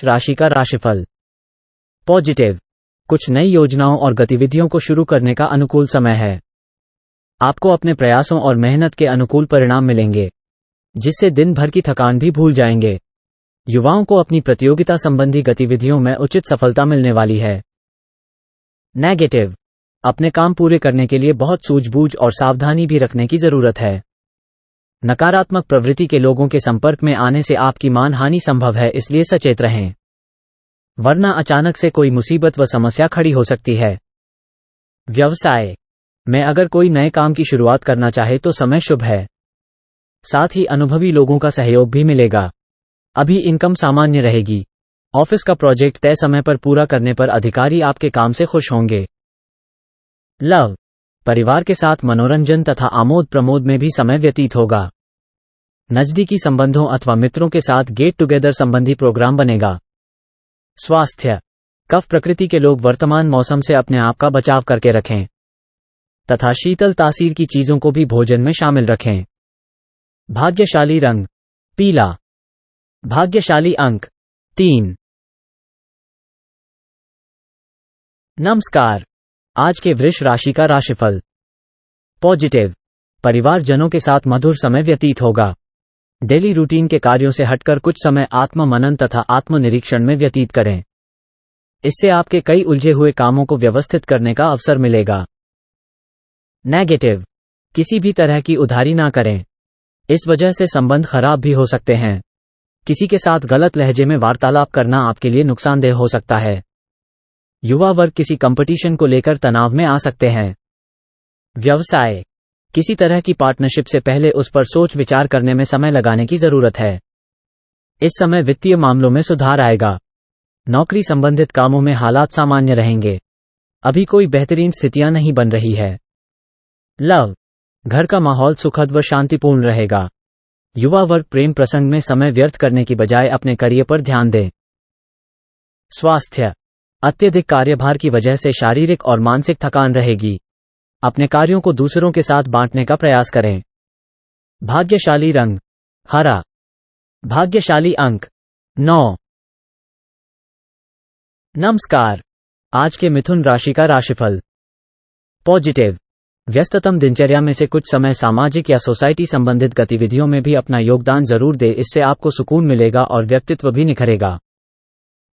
वृश्चिक राशि का राशिफल। पॉजिटिव, कुछ नई योजनाओं और गतिविधियों को शुरू करने का अनुकूल समय है। आपको अपने प्रयासों और मेहनत के अनुकूल परिणाम मिलेंगे, जिससे दिन भर की थकान भी भूल जाएंगे। युवाओं को अपनी प्रतियोगिता संबंधी गतिविधियों में उचित सफलता मिलने वाली है। नेगेटिव, अपने काम पूरे करने के लिए बहुत सूझबूझ और सावधानी भी रखने की जरूरत है। नकारात्मक प्रवृत्ति के लोगों के संपर्क में आने से आपकी मान हानि संभव है, इसलिए सचेत रहें, वरना अचानक से कोई मुसीबत व समस्या खड़ी हो सकती है। व्यवसाय में अगर कोई नए काम की शुरुआत करना चाहे तो समय शुभ है। साथ ही अनुभवी लोगों का सहयोग भी मिलेगा। अभी इनकम सामान्य रहेगी। ऑफिस का प्रोजेक्ट तय समय पर पूरा करने पर अधिकारी आपके काम से खुश होंगे। लव, परिवार के साथ मनोरंजन तथा आमोद प्रमोद में भी समय व्यतीत होगा। नजदीकी संबंधों अथवा मित्रों के साथ गेट टुगेदर संबंधी प्रोग्राम बनेगा। स्वास्थ्य, कफ प्रकृति के लोग वर्तमान मौसम से अपने आप का बचाव करके रखें तथा शीतल तासीर की चीजों को भी भोजन में शामिल रखें। भाग्यशाली रंग पीला। भाग्यशाली अंक 3। नमस्कार, आज के वृष राशि का राशिफल। पॉजिटिव, परिवारजनों के साथ मधुर समय व्यतीत होगा। डेली रूटीन के कार्यों से हटकर कुछ समय आत्म मनन तथा आत्मनिरीक्षण में व्यतीत करें। इससे आपके कई उलझे हुए कामों को व्यवस्थित करने का अवसर मिलेगा। नेगेटिव, किसी भी तरह की उधारी ना करें, इस वजह से संबंध खराब भी हो सकते हैं। किसी के साथ गलत लहजे में वार्तालाप करना आपके लिए नुकसानदेह हो सकता है। युवा वर्ग किसी कंपटीशन को लेकर तनाव में आ सकते हैं। व्यवसाय, किसी तरह की पार्टनरशिप से पहले उस पर सोच विचार करने में समय लगाने की जरूरत है। इस समय वित्तीय मामलों में सुधार आएगा। नौकरी संबंधित कामों में हालात सामान्य रहेंगे। अभी कोई बेहतरीन स्थितियां नहीं बन रही है। लव, घर का माहौल सुखद व शांतिपूर्ण रहेगा। युवा वर्ग प्रेम प्रसंग में समय व्यर्थ करने की बजाय अपने करियर पर ध्यान दें। स्वास्थ्य, अत्यधिक कार्यभार की वजह से शारीरिक और मानसिक थकान रहेगी। अपने कार्यों को दूसरों के साथ बांटने का प्रयास करें। भाग्यशाली रंग हरा। भाग्यशाली अंक 9। नमस्कार, आज के मिथुन राशि का राशिफल। पॉजिटिव, व्यस्ततम दिनचर्या में से कुछ समय सामाजिक या सोसाइटी संबंधित गतिविधियों में भी अपना योगदान जरूर दे, इससे आपको सुकून मिलेगा और व्यक्तित्व भी निखरेगा।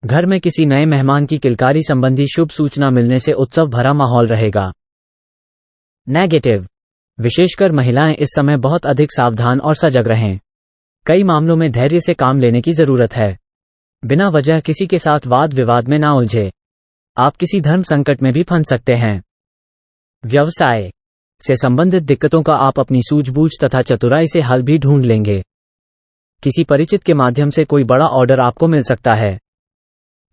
घर में किसी नए मेहमान की किलकारी संबंधी शुभ सूचना मिलने से उत्सव भरा माहौल रहेगा। नेगेटिव, विशेषकर महिलाएं इस समय बहुत अधिक सावधान और सजग रहें। कई मामलों में धैर्य से काम लेने की जरूरत है। बिना वजह किसी के साथ वाद विवाद में ना उलझे। आप किसी धर्म संकट में भी फंस सकते हैं। व्यवसाय से संबंधित दिक्कतों का आप अपनी सूझबूझ तथा चतुराई से हल भी ढूंढ लेंगे। किसी परिचित के माध्यम से कोई बड़ा ऑर्डर आपको मिल सकता है,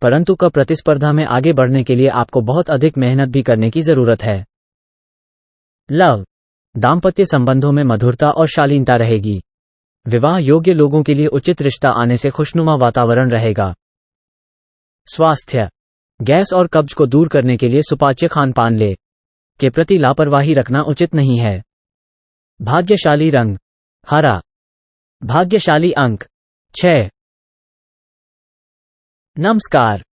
परंतु प्रतिस्पर्धा में आगे बढ़ने के लिए आपको बहुत अधिक मेहनत भी करने की जरूरत है। लव, दाम्पत्य संबंधों में मधुरता और शालीनता रहेगी। विवाह योग्य लोगों के लिए उचित रिश्ता आने से खुशनुमा वातावरण रहेगा। स्वास्थ्य, गैस और कब्ज को दूर करने के लिए सुपाच्य खान-पान ले के प्रति लापरवाही रखना उचित नहीं है। भाग्यशाली रंग हरा। भाग्यशाली अंक 6। नमस्कार,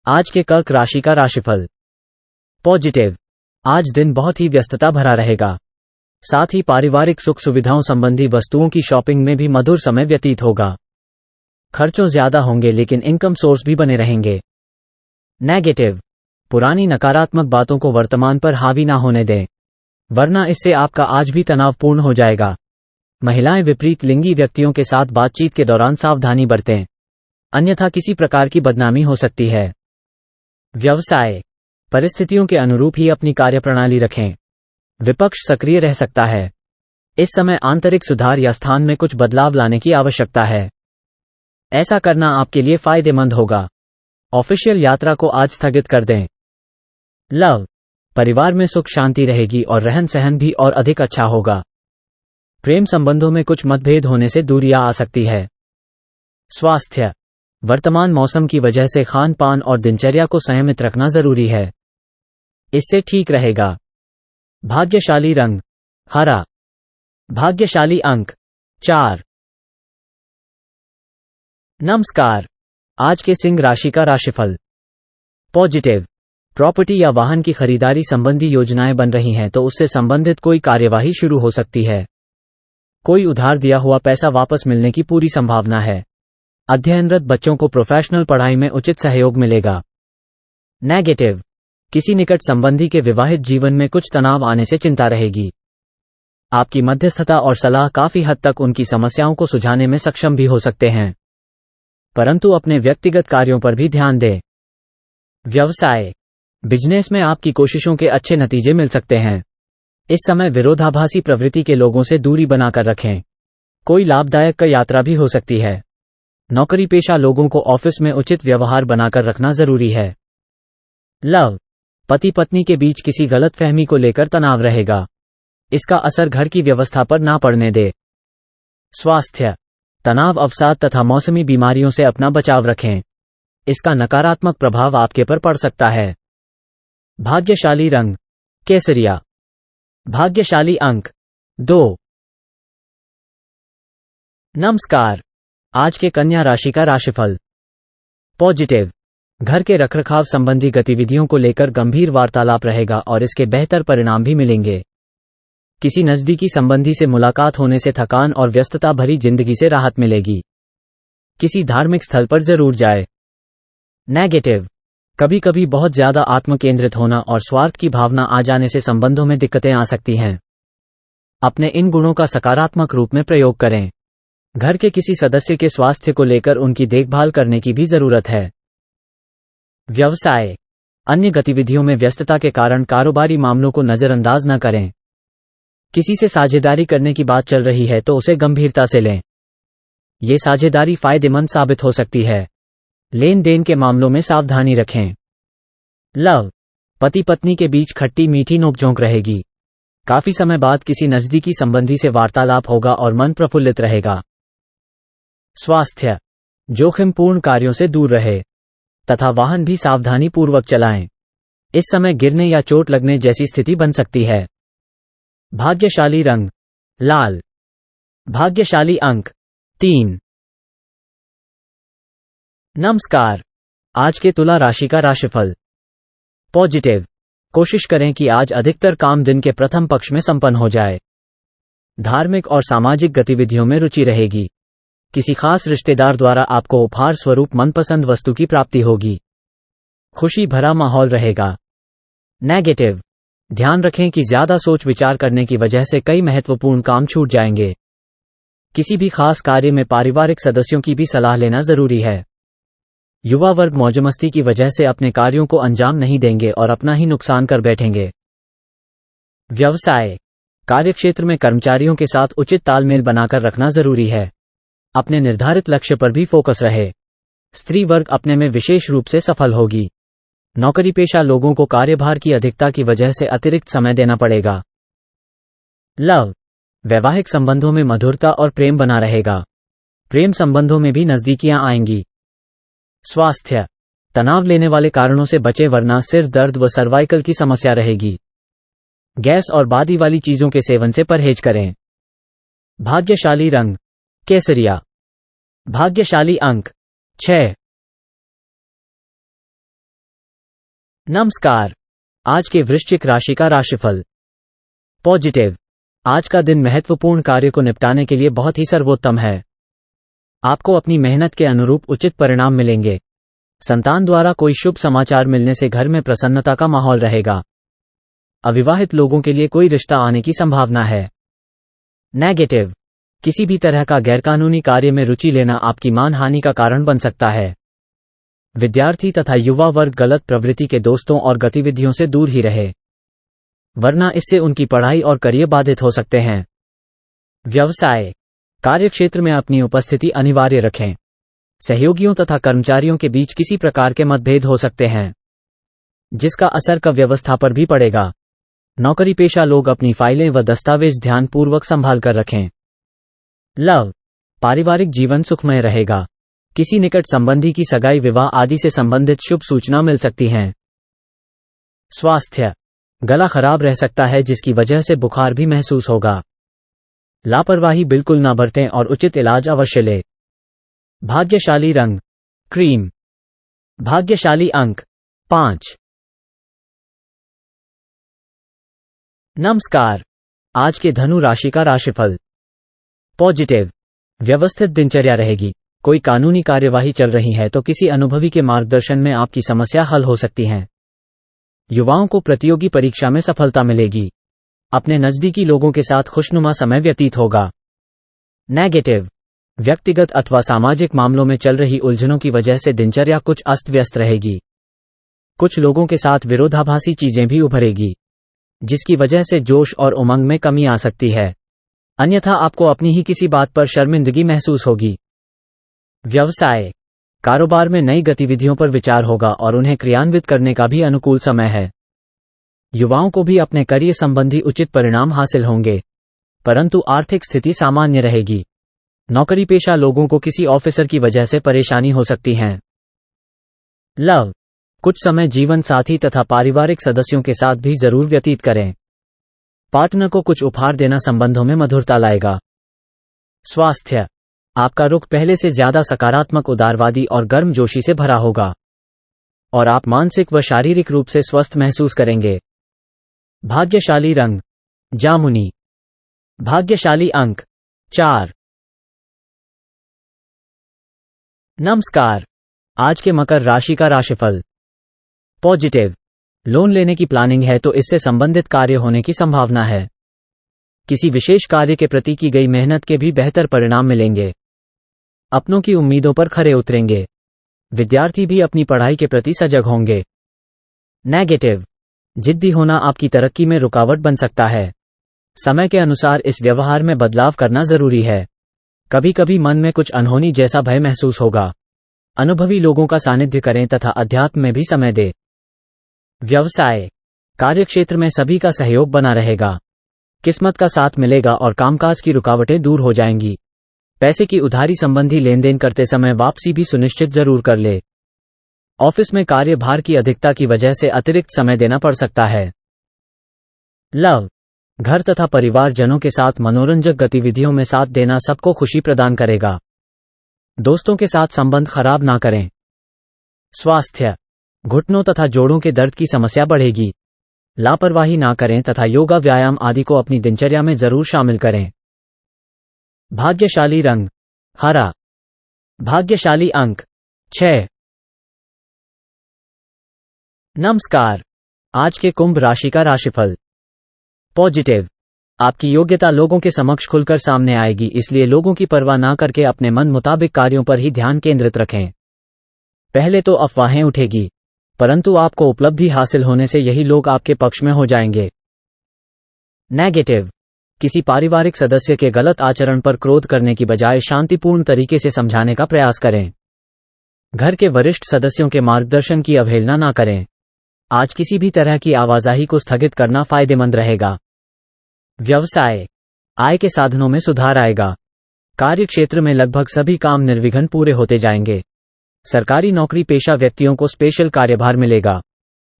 आज के कर्क राशि का राशिफल। पॉजिटिव, आज दिन बहुत ही व्यस्तता भरा रहेगा। साथ ही पारिवारिक सुख सुविधाओं संबंधी वस्तुओं की शॉपिंग में भी मधुर समय व्यतीत होगा। खर्चों ज्यादा होंगे लेकिन इनकम सोर्स भी बने रहेंगे। नेगेटिव, पुरानी नकारात्मक बातों को वर्तमान पर हावी ना होने दें, वरना इससे आपका आज भी तनावपूर्ण हो जाएगा। महिलाएं विपरीत लिंगी व्यक्तियों के साथ बातचीत के दौरान सावधानी बरतें, अन्यथा किसी प्रकार की बदनामी हो सकती है। व्यवसाय, परिस्थितियों के अनुरूप ही अपनी कार्यप्रणाली रखें। विपक्ष सक्रिय रह सकता है। इस समय आंतरिक सुधार या स्थान में कुछ बदलाव लाने की आवश्यकता है। ऐसा करना आपके लिए फायदेमंद होगा। ऑफिशियल यात्रा को आज स्थगित कर दें। लव, परिवार में सुख शांति रहेगी और रहन सहन भी और अधिक अच्छा होगा। प्रेम संबंधों में कुछ मतभेद होने से दूरियां आ सकती है। स्वास्थ्य, वर्तमान मौसम की वजह से खान पान और दिनचर्या को संयमित रखना जरूरी है, इससे ठीक रहेगा। भाग्यशाली रंग हरा। भाग्यशाली अंक 4। नमस्कार, आज के सिंह राशि का राशिफल। पॉजिटिव, प्रॉपर्टी या वाहन की खरीदारी संबंधी योजनाएं बन रही हैं तो उससे संबंधित कोई कार्यवाही शुरू हो सकती है। कोई उधार दिया हुआ पैसा वापस मिलने की पूरी संभावना है। अध्ययनरत बच्चों को प्रोफेशनल पढ़ाई में उचित सहयोग मिलेगा। नेगेटिव, किसी निकट संबंधी के विवाहित जीवन में कुछ तनाव आने से चिंता रहेगी। आपकी मध्यस्थता और सलाह काफी हद तक उनकी समस्याओं को सुलझाने में सक्षम भी हो सकते हैं, परंतु अपने व्यक्तिगत कार्यों पर भी ध्यान दें। व्यवसाय, बिजनेस में आपकी कोशिशों के अच्छे नतीजे मिल सकते हैं। इस समय विरोधाभासी प्रवृत्ति के लोगों से दूरी बनाकर रखें। कोई लाभदायक यात्रा भी हो सकती है। नौकरी पेशा लोगों को ऑफिस में उचित व्यवहार बनाकर रखना जरूरी है। लव, पति पत्नी के बीच किसी गलतफहमी को लेकर तनाव रहेगा। इसका असर घर की व्यवस्था पर ना पड़ने दे। स्वास्थ्य, तनाव, अवसाद तथा मौसमी बीमारियों से अपना बचाव रखें। इसका नकारात्मक प्रभाव आपके पर पड़ सकता है। भाग्यशाली रंग केसरिया। भाग्यशाली अंक 2। नमस्कार, आज के कन्या राशि का राशिफल। पॉजिटिव, घर के रखरखाव संबंधी गतिविधियों को लेकर गंभीर वार्तालाप रहेगा और इसके बेहतर परिणाम भी मिलेंगे। किसी नजदीकी संबंधी से मुलाकात होने से थकान और व्यस्तता भरी जिंदगी से राहत मिलेगी। किसी धार्मिक स्थल पर जरूर जाए। नेगेटिव, कभी कभी बहुत ज्यादा आत्मकेंद्रित होना और स्वार्थ की भावना आ जाने से संबंधों में दिक्कतें आ सकती हैं। अपने इन गुणों का सकारात्मक रूप में प्रयोग करें। घर के किसी सदस्य के स्वास्थ्य को लेकर उनकी देखभाल करने की भी जरूरत है। व्यवसाय, अन्य गतिविधियों में व्यस्तता के कारण कारोबारी मामलों को नजरअंदाज न करें। किसी से साझेदारी करने की बात चल रही है तो उसे गंभीरता से लें। ये साझेदारी फायदेमंद साबित हो सकती है। लेन देन के मामलों में सावधानी रखें। लव, पति पत्नी के बीच खट्टी मीठी नोकझोंक रहेगी। काफी समय बाद किसी नजदीकी संबंधी से वार्तालाप होगा और मन प्रफुल्लित रहेगा। स्वास्थ्य, जोखिमपूर्ण कार्यों से दूर रहे तथा वाहन भी सावधानी पूर्वक चलाएं। इस समय गिरने या चोट लगने जैसी स्थिति बन सकती है। भाग्यशाली रंग लाल। भाग्यशाली अंक 3। नमस्कार, आज के तुला राशि का राशिफल। पॉजिटिव, कोशिश करें कि आज अधिकतर काम दिन के प्रथम पक्ष में संपन्न हो जाए। धार्मिक और सामाजिक गतिविधियों में रुचि रहेगी। किसी खास रिश्तेदार द्वारा आपको उपहार स्वरूप मनपसंद वस्तु की प्राप्ति होगी। खुशी भरा माहौल रहेगा। नेगेटिव, ध्यान रखें कि ज्यादा सोच विचार करने की वजह से कई महत्वपूर्ण काम छूट जाएंगे। किसी भी खास कार्य में पारिवारिक सदस्यों की भी सलाह लेना जरूरी है। युवा वर्ग मौजमस्ती की वजह से अपने कार्यों को अंजाम नहीं देंगे और अपना ही नुकसान कर बैठेंगे। व्यवसाय, कार्यक्षेत्र में कर्मचारियों के साथ उचित तालमेल बनाकर रखना जरूरी है। अपने निर्धारित लक्ष्य पर भी फोकस रहे। स्त्री वर्ग अपने में विशेष रूप से सफल होगी। नौकरी पेशा लोगों को कार्यभार की अधिकता की वजह से अतिरिक्त समय देना पड़ेगा। लव, वैवाहिक संबंधों में मधुरता और प्रेम बना रहेगा। प्रेम संबंधों में भी नजदीकियां आएंगी। स्वास्थ्य, तनाव लेने वाले कारणों से बचे वरना सिर दर्द व सर्वाइकल की समस्या रहेगी। गैस और बादी वाली चीजों के सेवन से परहेज करें। भाग्यशाली रंग केसरिया। भाग्यशाली अंक 6। नमस्कार, आज के वृश्चिक राशि का राशिफल। पॉजिटिव, आज का दिन महत्वपूर्ण कार्य को निपटाने के लिए बहुत ही सर्वोत्तम है। आपको अपनी मेहनत के अनुरूप उचित परिणाम मिलेंगे। संतान द्वारा कोई शुभ समाचार मिलने से घर में प्रसन्नता का माहौल रहेगा। अविवाहित लोगों के लिए कोई रिश्ता आने की संभावना है। नेगेटिव, किसी भी तरह का गैरकानूनी कार्य में रुचि लेना आपकी मानहानि का कारण बन सकता है। विद्यार्थी तथा युवा वर्ग गलत प्रवृत्ति के दोस्तों और गतिविधियों से दूर ही रहे, वरना इससे उनकी पढ़ाई और करियर बाधित हो सकते हैं। व्यवसाय, कार्यक्षेत्र में अपनी उपस्थिति अनिवार्य रखें। सहयोगियों तथा कर्मचारियों के बीच किसी प्रकार के मतभेद हो सकते हैं, जिसका असर का व्यवस्था पर भी पड़ेगा। नौकरी पेशा लोग अपनी फाइलें व दस्तावेज ध्यानपूर्वक संभाल कर रखें। लव, पारिवारिक जीवन सुखमय रहेगा। किसी निकट संबंधी की सगाई, विवाह आदि से संबंधित शुभ सूचना मिल सकती हैं। स्वास्थ्य, गला खराब रह सकता है जिसकी वजह से बुखार भी महसूस होगा। लापरवाही बिल्कुल ना बरतें और उचित इलाज अवश्य लें। भाग्यशाली रंग क्रीम। भाग्यशाली अंक 5। नमस्कार। आज के धनु राशि का राशिफल। पॉजिटिव, व्यवस्थित दिनचर्या रहेगी। कोई कानूनी कार्यवाही चल रही है तो किसी अनुभवी के मार्गदर्शन में आपकी समस्या हल हो सकती है। युवाओं को प्रतियोगी परीक्षा में सफलता मिलेगी। अपने नजदीकी लोगों के साथ खुशनुमा समय व्यतीत होगा। नेगेटिव, व्यक्तिगत अथवा सामाजिक मामलों में चल रही उलझनों की वजह से दिनचर्या कुछ अस्त व्यस्त रहेगी। कुछ लोगों के साथ विरोधाभासी चीजें भी उभरेगी, जिसकी वजह से जोश और उमंग में कमी आ सकती है। अन्यथा आपको अपनी ही किसी बात पर शर्मिंदगी महसूस होगी। व्यवसाय, कारोबार में नई गतिविधियों पर विचार होगा और उन्हें क्रियान्वित करने का भी अनुकूल समय है। युवाओं को भी अपने करियर संबंधी उचित परिणाम हासिल होंगे, परंतु आर्थिक स्थिति सामान्य रहेगी। नौकरी पेशा लोगों को किसी ऑफिसर की वजह से परेशानी हो सकती है। लव, कुछ समय जीवन साथी तथा पारिवारिक सदस्यों के साथ भी जरूर व्यतीत करें। पार्टनर को कुछ उपहार देना संबंधों में मधुरता लाएगा। स्वास्थ्य, आपका रुख पहले से ज्यादा सकारात्मक, उदारवादी और गर्मजोशी से भरा होगा और आप मानसिक व शारीरिक रूप से स्वस्थ महसूस करेंगे। भाग्यशाली रंग जामुनी। भाग्यशाली अंक 4। नमस्कार। आज के मकर राशि का राशिफल। पॉजिटिव, लोन लेने की प्लानिंग है तो इससे संबंधित कार्य होने की संभावना है। किसी विशेष कार्य के प्रति की गई मेहनत के भी बेहतर परिणाम मिलेंगे। अपनों की उम्मीदों पर खरे उतरेंगे। विद्यार्थी भी अपनी पढ़ाई के प्रति सजग होंगे। नेगेटिव, जिद्दी होना आपकी तरक्की में रुकावट बन सकता है। समय के अनुसार इस व्यवहार में बदलाव करना जरूरी है। कभी कभी मन में कुछ अनहोनी जैसा भय महसूस होगा। अनुभवी लोगों का सानिध्य करें तथा अध्यात्म में भी समय दें। व्यवसाय, कार्यक्षेत्र में सभी का सहयोग बना रहेगा। किस्मत का साथ मिलेगा और कामकाज की रुकावटें दूर हो जाएंगी। पैसे की उधारी संबंधी लेन देन करते समय वापसी भी सुनिश्चित जरूर कर ले। ऑफिस में कार्यभार की अधिकता की वजह से अतिरिक्त समय देना पड़ सकता है। लव, घर तथा परिवारजनों के साथ मनोरंजक गतिविधियों में साथ देना सबको खुशी प्रदान करेगा। दोस्तों के साथ संबंध खराब ना करें। स्वास्थ्य, घुटनों तथा जोड़ों के दर्द की समस्या बढ़ेगी। लापरवाही ना करें तथा योगा, व्यायाम आदि को अपनी दिनचर्या में जरूर शामिल करें। भाग्यशाली रंग हरा। भाग्यशाली अंक 6। नमस्कार। आज के कुंभ राशि का राशिफल। पॉजिटिव, आपकी योग्यता लोगों के समक्ष खुलकर सामने आएगी, इसलिए लोगों की परवाह ना करके अपने मन मुताबिक कार्यों पर ही ध्यान केंद्रित रखें। पहले तो अफवाहें उठेगी, परंतु आपको उपलब्धि हासिल होने से यही लोग आपके पक्ष में हो जाएंगे। नेगेटिव, किसी पारिवारिक सदस्य के गलत आचरण पर क्रोध करने की बजाय शांतिपूर्ण तरीके से समझाने का प्रयास करें। घर के वरिष्ठ सदस्यों के मार्गदर्शन की अवहेलना ना करें। आज किसी भी तरह की आवाजाही को स्थगित करना फायदेमंद रहेगा। व्यवसाय, आय के साधनों में सुधार आएगा। कार्यक्षेत्र में लगभग सभी काम निर्विघ्न पूरे होते जाएंगे। सरकारी नौकरी पेशा व्यक्तियों को स्पेशल कार्यभार मिलेगा।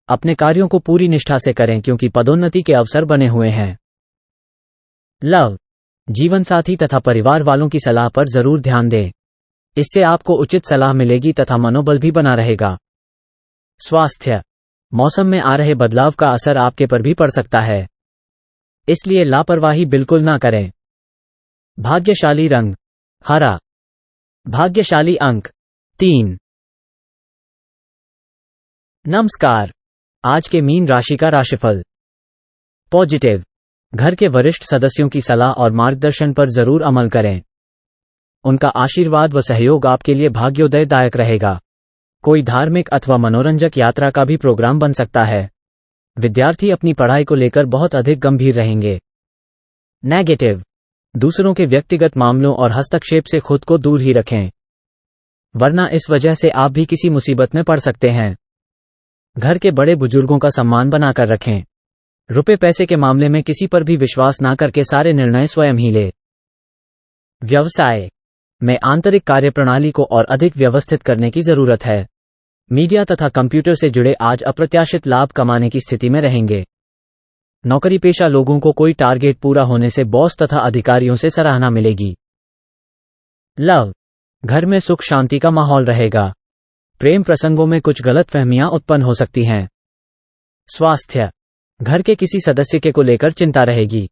अपने कार्यों को पूरी निष्ठा से करें क्योंकि पदोन्नति के अवसर बने हुए हैं। लव, जीवन साथी तथा परिवार वालों की सलाह पर जरूर ध्यान दें। इससे आपको उचित सलाह मिलेगी तथा मनोबल भी बना रहेगा। स्वास्थ्य, मौसम में आ रहे बदलाव का असर आपके पर भी पड़ सकता है, इसलिए लापरवाही बिल्कुल ना करें। भाग्यशाली रंग हरा। भाग्यशाली अंक 3। नमस्कार। आज के मीन राशि का राशिफल। पॉजिटिव, घर के वरिष्ठ सदस्यों की सलाह और मार्गदर्शन पर जरूर अमल करें। उनका आशीर्वाद व सहयोग आपके लिए भाग्योदयदायक रहेगा। कोई धार्मिक अथवा मनोरंजक यात्रा का भी प्रोग्राम बन सकता है। विद्यार्थी अपनी पढ़ाई को लेकर बहुत अधिक गंभीर रहेंगे। नेगेटिव, दूसरों के व्यक्तिगत मामलों और हस्तक्षेप से खुद को दूर ही रखें, वरना इस वजह से आप भी किसी मुसीबत में पड़ सकते हैं। घर के बड़े बुजुर्गों का सम्मान बनाकर रखें। रुपए पैसे के मामले में किसी पर भी विश्वास ना करके सारे निर्णय स्वयं ही ले। व्यवसाय में आंतरिक कार्यप्रणाली को और अधिक व्यवस्थित करने की जरूरत है। मीडिया तथा कंप्यूटर से जुड़े आज अप्रत्याशित लाभ कमाने की स्थिति में रहेंगे। नौकरी पेशा लोगों को कोई टारगेट पूरा होने से बॉस तथा अधिकारियों से सराहना मिलेगी। लव, घर में सुख शांति का माहौल रहेगा। प्रेम प्रसंगों में कुछ गलतफहमियां उत्पन्न हो सकती हैं। स्वास्थ्य, घर के किसी सदस्य को लेकर चिंता रहेगी।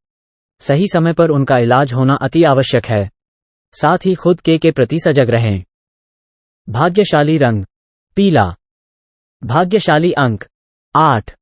सही समय पर उनका इलाज होना अति आवश्यक है। साथ ही खुद के प्रति सजग रहें। भाग्यशाली रंग पीला। भाग्यशाली अंक 8।